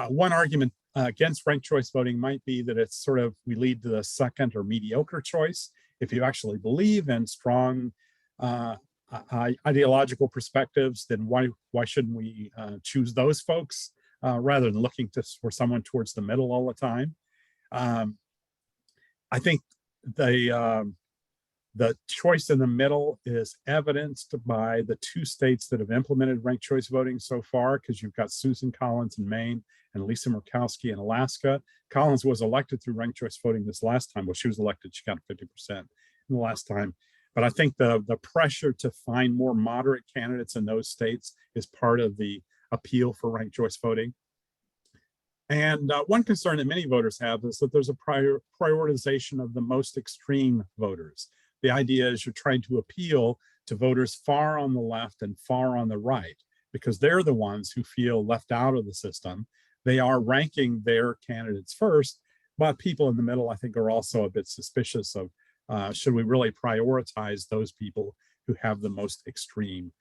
One argument against ranked choice voting might be that it's sort of, we lead to the second or mediocre choice. If you actually believe in strong ideological perspectives, then why shouldn't we choose those folks rather than looking for someone towards the middle all the time? I think the choice in the middle is evidenced by the 2 states that have implemented ranked choice voting so far, because you've got Susan Collins in Maine and Lisa Murkowski in Alaska. Collins was elected through ranked choice voting this last time. Well, she was elected, she got 50% in the last time. But I think the pressure to find more moderate candidates in those states is part of the appeal for ranked choice voting. And one concern that many voters have is that there's a prioritization of the most extreme voters. The idea is you're trying to appeal to voters far on the left and far on the right, because they're the ones who feel left out of the system. They are ranking their candidates first, but people in the middle, I think, are also a bit suspicious of should we really prioritize those people who have the most extreme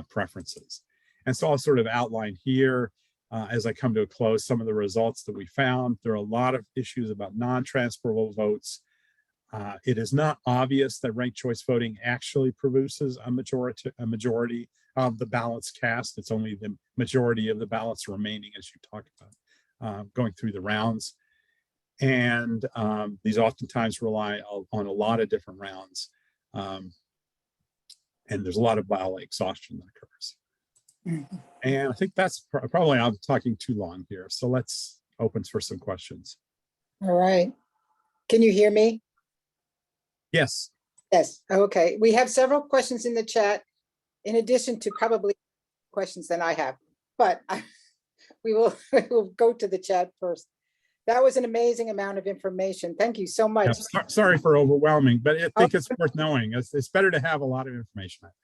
preferences. And so I'll sort of outline here as I come to a close some of the results that we found. There are a lot of issues about non-transferable votes. It is not obvious that ranked choice voting actually produces a majority of the ballots cast. It's only the majority of the ballots remaining, as you talk about going through the rounds. And these oftentimes rely on a lot of different rounds. And there's a lot of ballot exhaustion that occurs. And I think that's probably, I'm talking too long here. So let's open for some questions. All right. Can you hear me? Yes. Yes. Okay. We have several questions in the chat, in addition to probably questions that I have, but we will go to the chat first. That was an amazing amount of information. Thank you so much. Yeah, sorry for overwhelming, but I think it's worth knowing. It's better to have a lot of information, I think.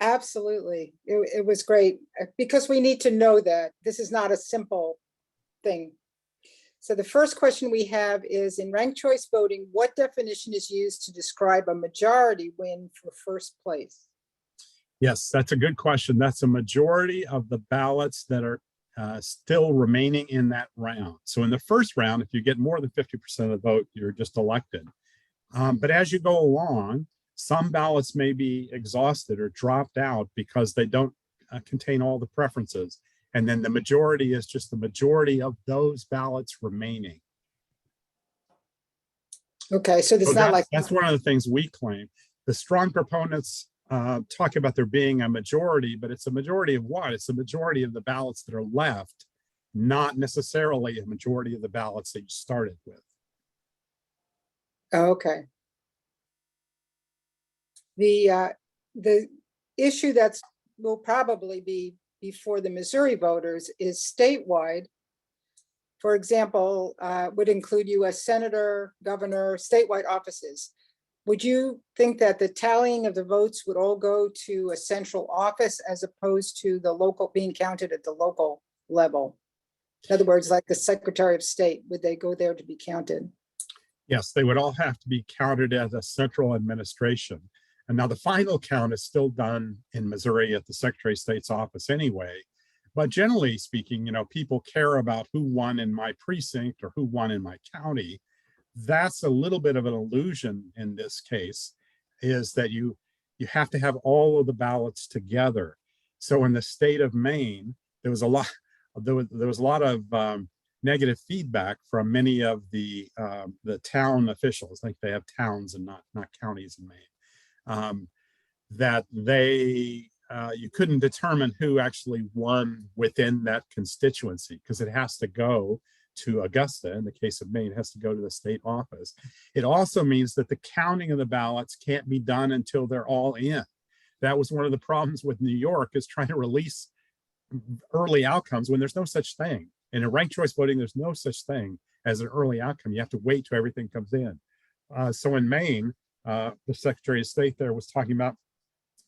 Absolutely. It was great because we need to know that this is not a simple thing. So the first question we have is, in ranked choice voting, what definition is used to describe a majority win for first place? Yes, that's a good question. That's a majority of the ballots that are still remaining in that round. So in the first round, if you get more than 50% of the vote, you're just elected. But as you go along, some ballots may be exhausted or dropped out because they don't contain all the preferences. And then the majority is just the majority of those ballots remaining. Okay, so it's not like that's one of the things we claim. The strong proponents talking about there being a majority, but it's a majority of what? It's a majority of the ballots that are left, not necessarily a majority of the ballots that you started with. Okay. The issue that's will probably be before the Missouri voters is statewide. For example, would include U.S. Senator, governor, statewide offices. Would you think that the tallying of the votes would all go to a central office as opposed to the local, being counted at the local level? In other words, like the Secretary of State, would they go there to be counted? Yes, they would all have to be counted as a central administration. And now the final count is still done in Missouri at the Secretary of State's office anyway. But generally speaking, you know, people care about who won in my precinct or who won in my county. That's a little bit of an illusion in this case, is that you have to have all of the ballots together. So in the state of Maine, there was a lot of negative feedback from many of the town officials. I think they have towns and not counties in Maine, that you couldn't determine who actually won within that constituency because it has to go to Augusta. In the case of Maine, it has to go to the state office. It also means that the counting of the ballots can't be done until they're all in. That was one of the problems with New York, is trying to release early outcomes when there's no such thing. In a ranked choice voting, there's no such thing as an early outcome. You have to wait till everything comes in. So in Maine, the Secretary of State there was talking about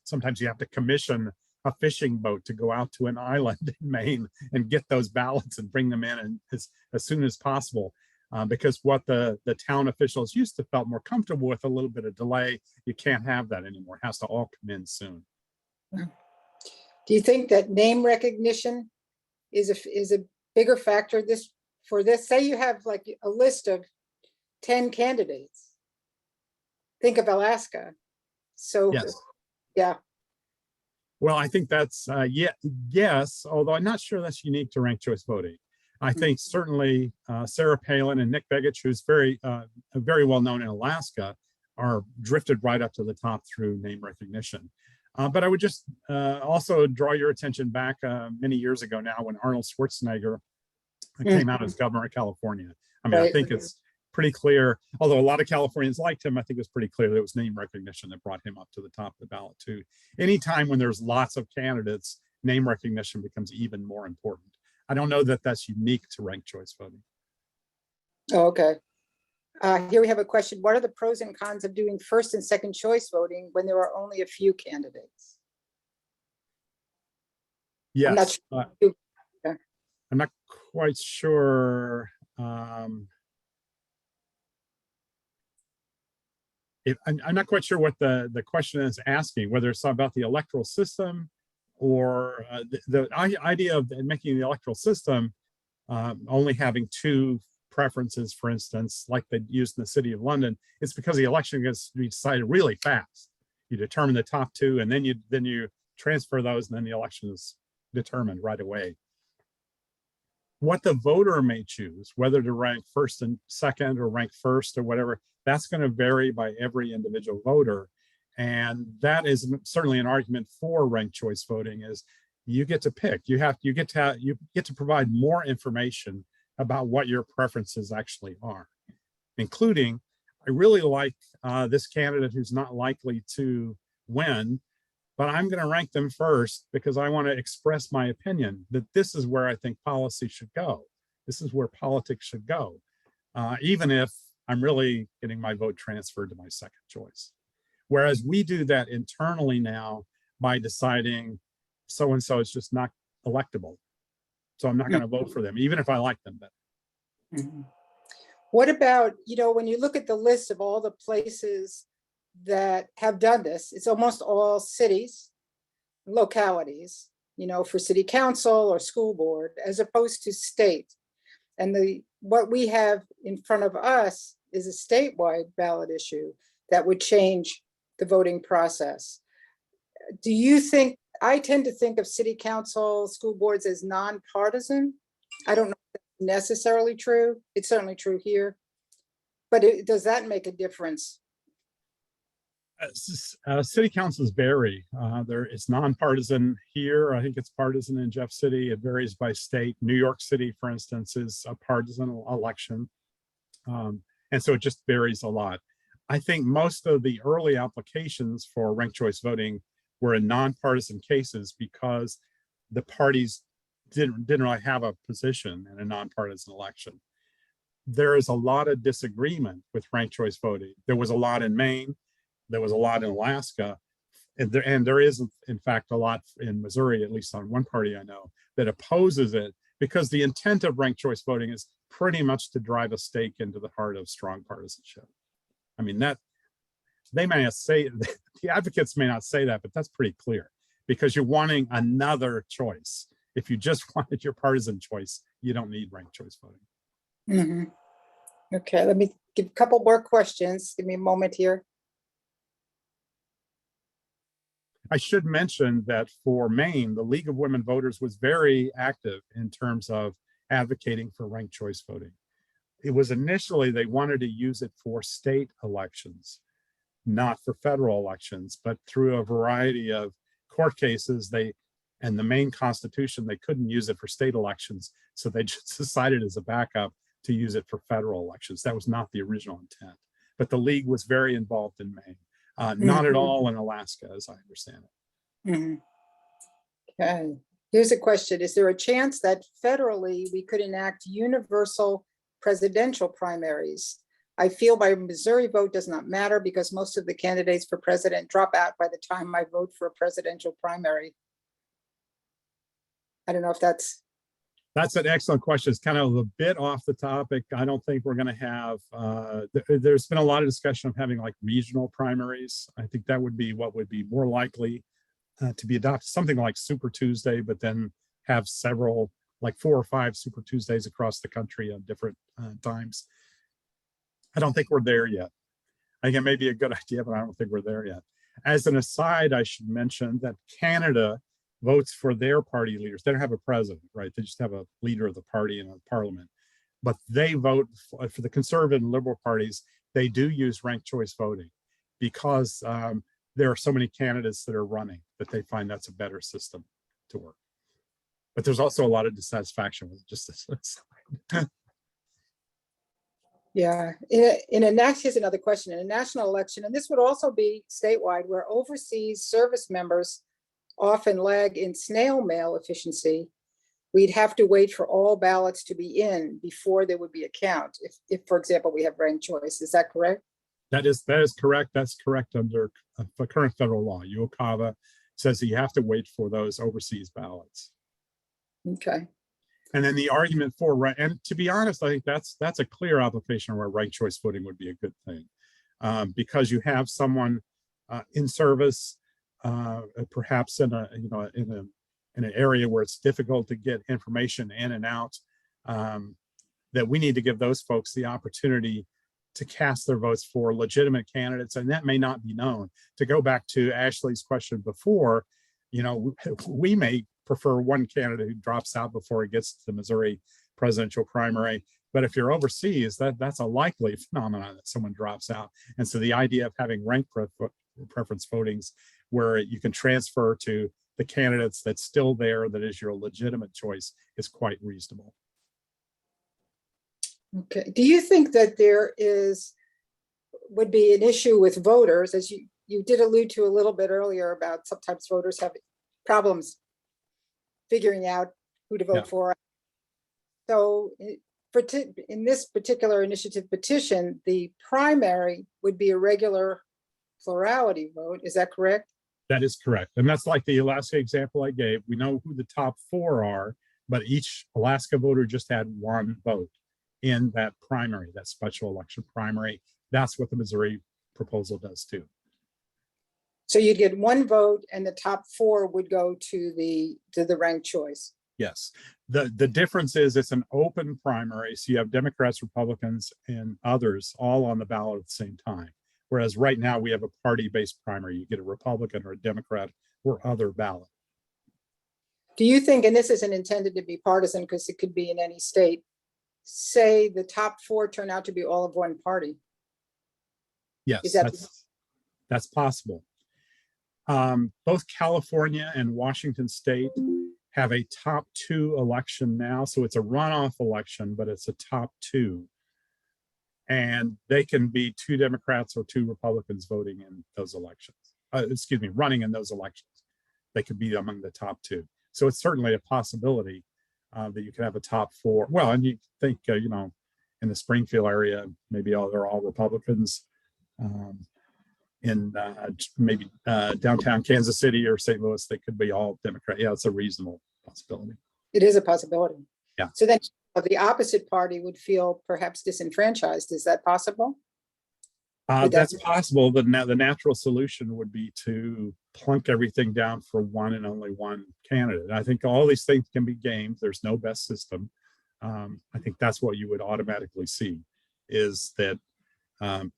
sometimes you have to commission a fishing boat to go out to an island in Maine and get those ballots and bring them in as soon as possible. Because what the town officials used to felt more comfortable with a little bit of delay, you can't have that anymore. It has to all come in soon. Do you think that name recognition is a bigger factor for this? Say you have like a list of 10 candidates. Think of Alaska. So yes. Yeah. Well, I think that's yes, although I'm not sure that's unique to ranked choice voting. I think certainly Sarah Palin and Nick Begich, who's very well known in Alaska, are drifted right up to the top through name recognition. But I would just also draw your attention back many years ago now when Arnold Schwarzenegger came out as governor of California. I mean, right. I think it's pretty clear, although a lot of Californians liked him, I think it was pretty clear that it was name recognition that brought him up to the top of the ballot too. Anytime when there's lots of candidates, name recognition becomes even more important. I don't know that that's unique to ranked choice voting. Oh, okay. Here we have a question. What are the pros and cons of doing first and second choice voting when there are only a few candidates? Yes. I'm not quite sure. I'm not quite sure what the question is asking, whether it's about the electoral system or the idea of making the electoral system only having two preferences, for instance, like they used in the City of London. It's because the election gets to be decided really fast. You determine the top two, and then you transfer those, and then the election is determined right away. What the voter may choose, whether to rank first and second or rank first or whatever, that's going to vary by every individual voter. And that is certainly an argument for ranked choice voting, is you get to pick. You get to provide more information about what your preferences actually are, including, I really like this candidate who's not likely to win, but I'm going to rank them first because I want to express my opinion that this is where I think policy should go. This is where politics should go, even if I'm really getting my vote transferred to my second choice. Whereas we do that internally now by deciding so-and-so is just not electable. So I'm not going to vote for them, even if I like them better. What about, when you look at the list of all the places that have done this, it's almost all cities, localities, for city council or school board, as opposed to state. And what we have in front of us is a statewide ballot issue that would change the voting process. Do you think, I tend to think of city council, school boards as nonpartisan. I don't know if that's necessarily true. It's certainly true here. But does that make a difference? City councils vary. It's nonpartisan here. I think it's partisan in Jeff City. It varies by state. New York City, for instance, is a partisan election. And so it just varies a lot. I think most of the early applications for ranked choice voting were in nonpartisan cases because the parties didn't really have a position in a nonpartisan election. There is a lot of disagreement with ranked choice voting. There was a lot in Maine. There was a lot in Alaska. And there is, in fact, a lot in Missouri, at least on one party I know, that opposes it because the intent of ranked choice voting is pretty much to drive a stake into the heart of strong partisanship. I mean, that they may not say, the advocates may not say that, but that's pretty clear because you're wanting another choice. If you just wanted your partisan choice, you don't need ranked choice voting. Mhm. Okay, let me give a couple more questions. Give me a moment here. I should mention that for Maine, the League of Women Voters was very active in terms of advocating for ranked choice voting. It was initially they wanted to use it for state elections, not for federal elections, but through a variety of court cases, and the Maine Constitution, they couldn't use it for state elections. So they just decided as a backup to use it for federal elections. That was not the original intent, but the league was very involved in Maine. Not at all in Alaska, as I understand it. Mhm. Okay, here's a question. Is there a chance that federally we could enact universal presidential primaries? I feel my Missouri vote does not matter because most of the candidates for president drop out by the time I vote for a presidential primary. I don't know if that's an excellent question. It's kind of a bit off the topic. I don't think we're going to have, there's been a lot of discussion of having like regional primaries. I think that would be what would be more likely to be adopted, something like Super Tuesday, but then have several, like 4 or 5 Super Tuesdays across the country at different times. I don't think we're there yet. I think it may be a good idea, but I don't think we're there yet. As an aside, I should mention that Canada votes for their party leaders. They don't have a president, right? They just have a leader of the party in a parliament. But they vote for the conservative and liberal parties. They do use ranked choice voting because there are so many candidates that are running that they find that's a better system to work. But there's also a lot of dissatisfaction with just this side. Yeah, here's another question. In a national election, and this would also be statewide, where overseas service members often lag in snail mail efficiency, we'd have to wait for all ballots to be in before there would be a count. If for example, we have ranked choice, is that correct? That is correct. That's correct under current federal law. UOCAVA says that you have to wait for those overseas ballots. Okay. And then the argument for, and to be honest, I think that's a clear application where ranked choice voting would be a good thing, because you have someone in service, perhaps in an area where it's difficult to get information in and out, that we need to give those folks the opportunity to cast their votes for legitimate candidates, and that may not be known. To go back to Ashley's question before, we may prefer one candidate who drops out before it gets to the Missouri presidential primary. But if you're overseas, that's a likely phenomenon that someone drops out. And so the idea of having ranked preference votings where you can transfer to the candidates that's still there, that is your legitimate choice, is quite reasonable. Okay. Do you think that there would be an issue with voters, as you did allude to a little bit earlier about sometimes voters have problems figuring out who to vote for? So in this particular initiative petition, the primary would be a regular plurality vote. Is that correct? That is correct. And that's like the Alaska example I gave. We know who the top 4 are, but each Alaska voter just had one vote in that primary, that special election primary. That's what the Missouri proposal does too. So you'd get one vote and the top 4 would go to the ranked choice. Yes. The difference is it's an open primary. So you have Democrats, Republicans, and others all on the ballot at the same time. Whereas right now we have a party-based primary. You get a Republican or a Democrat or other ballot. Do you think, and this isn't intended to be partisan because it could be in any state, say the top 4 turn out to be all of one party? Yes, That's possible. Both California and Washington State have a top 2 election now. So it's a runoff election, but it's a top 2. And they can be 2 Democrats or 2 Republicans voting in those elections. Running in those elections. They could be among the top 2. So it's certainly a possibility that you could have a top 4. Well, and you think, in the Springfield area, maybe they're all Republicans. In maybe downtown Kansas City or St. Louis, they could be all Democrat. Yeah, it's a reasonable possibility. It is a possibility. Yeah. So then the opposite party would feel perhaps disenfranchised. Is that possible? That's possible. The natural solution would be to plunk everything down for one and only one candidate. I think all these things can be gamed. There's no best system. I think that's what you would automatically see, is that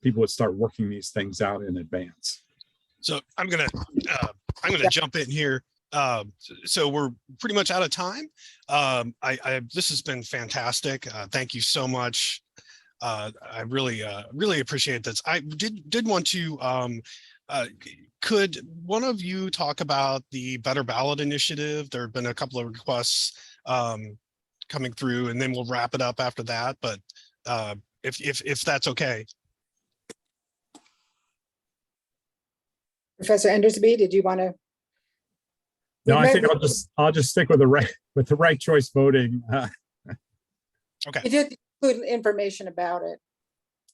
people would start working these things out in advance. So I'm gonna jump in here. So we're pretty much out of time. This has been fantastic. Thank you so much. I really appreciate this. I did want to, could one of you talk about the Better Ballot Initiative? There have been a couple of requests coming through, and then we'll wrap it up after that. But if that's okay. Professor Endersby, did you want to? No, I think I'll just stick with the right choice voting. Okay. You did include information about it.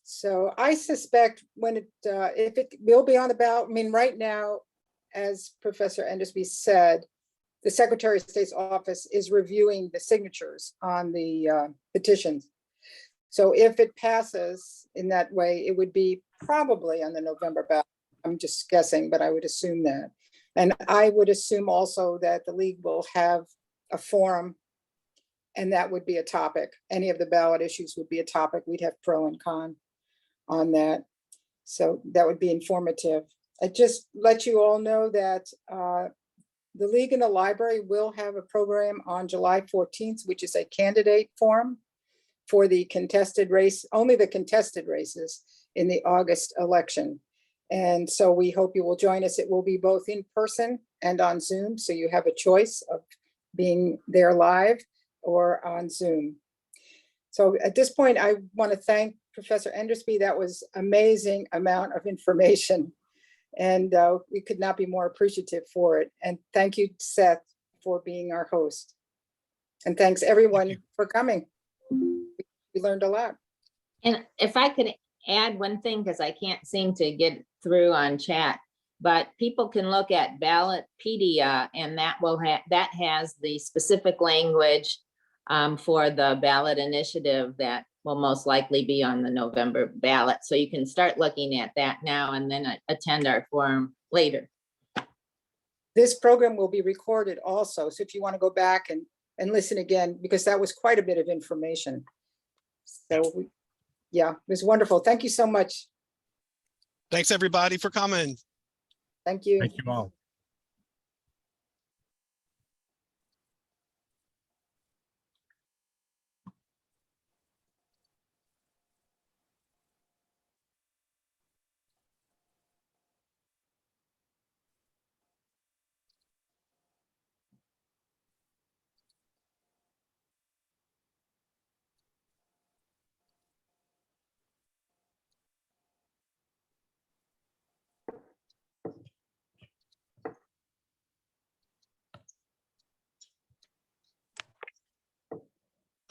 So I suspect when if it will be on the ballot, I mean, right now, as Professor Endersby said, the Secretary of State's office is reviewing the signatures on the petitions. So if it passes in that way, it would be probably on the November ballot. I'm just guessing, but I would assume that. And I would assume also that the league will have a forum, and that would be a topic. Any of the ballot issues would be a topic. We'd have pro and con on that. So that would be informative. I just let you all know that the league and the library will have a program on July 14th, which is a candidate forum for the contested race, only the contested races in the August election. And so we hope you will join us. It will be both in person and on Zoom. So you have a choice of being there live or on Zoom. So at this point, I want to thank Professor Endersby. That was amazing amount of information. And we could not be more appreciative for it. And thank you, Seth, for being our host. And thanks everyone for coming. We learned a lot. And if I could add one thing, because I can't seem to get through on chat, but people can look at Ballotpedia, and that has the specific language for the ballot initiative that will most likely be on the November ballot. So you can start looking at that now and then attend our forum later. This program will be recorded also. So if you want to go back and listen again, because that was quite a bit of information. So yeah, it was wonderful. Thank you so much. Thanks everybody for coming. Thank you. Thank you all.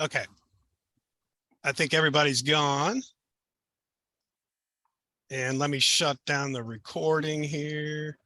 Okay. I think everybody's gone. And let me shut down the recording here.